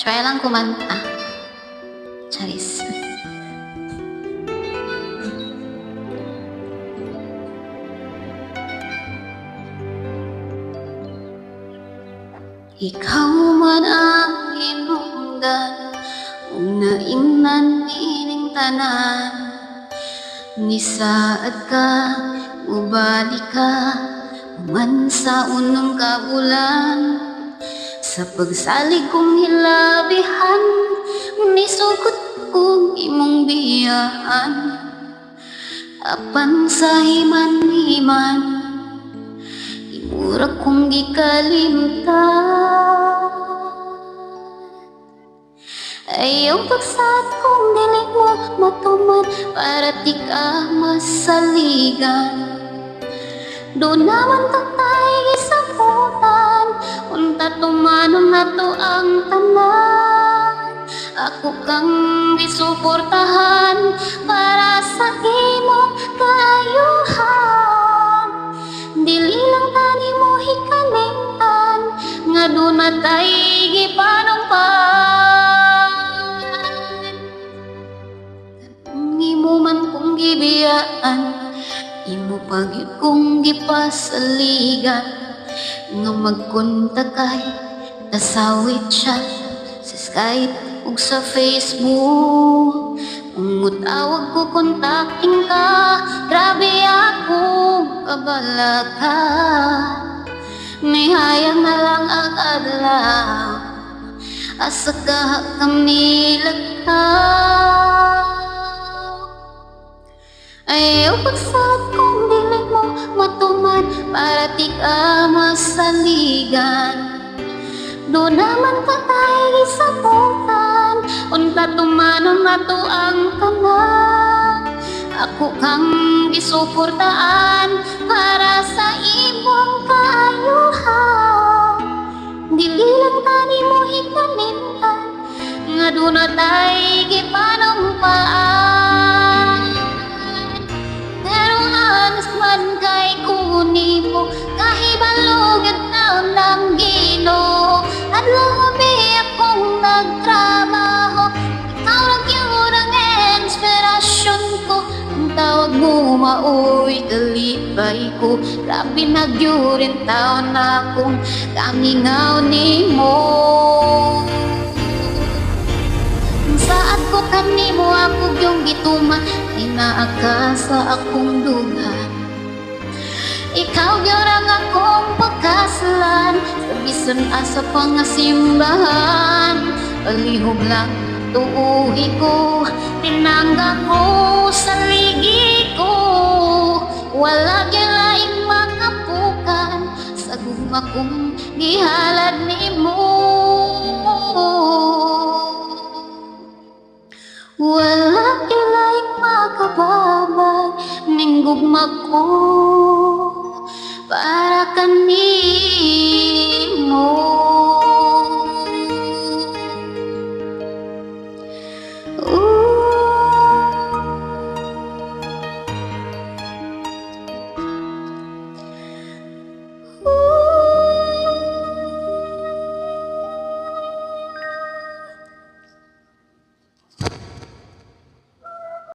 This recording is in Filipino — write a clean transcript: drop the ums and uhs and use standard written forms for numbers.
Try lang kumanta. Charis. Ikaw man ang hinungdan, unainan ining tanan. Nisaad ka, mubalik ka, man sa unong kabulan. Sa pagsalig kong hilabihan, nisugod kong imong biyaan. Apan sa himan-himan, imura kong gikalimtan. Ayaw pagsat kong dili mo matuman, para di ka masaligan. Doon naman tatay gisabutan, unta tumanon na to ang tanan. Ako kang gisuportahan, para sa imong kaayuhan. Dili lang tani mo hikalimtan, nga doon matay gipanumpan. Imo man kong gibiyaan, imo pagyud kong gipasaligan. Nga magkunta kay tasawit siya sa Skype ug sa Facebook. Kung tawag ko kontakin ka, grabe ako kabala ka. Nihayang na lang ang adlaw, asa ka kami lagkaw. Ayaw pagsat kong dili mo matuman, para di ka masaligan. Doon naman patay gisabutan, unta tumanon na to ang tanan. Ako kang gisuportaan, para sa imong kaayuhan. Dili lang tani mo hikalimtan, nga doon na tayo gipanumpaan. Pero anas man kay kunimo, kahibalugad taon ng Ginoo. Adlabi akong nagtrabaho, ikaw lang yun ang inspirasyon ko. Ang tawag mo maoy kalipay ko, grabe nagyurin taon na akong kamingaw nimo. Saat ko kanimo ako yung gituman, ay naaka sa akong dugan. Ikaw gyurang akong pagkasalan, sa bisan asa pangasimbahan. Palihog lang tuuhi ko, tinangga ko sa ligi ko. Wala gyalaing makapukan, sa gugma kong gihalad nimo. Wala gyalaing makababag ning gugma ko.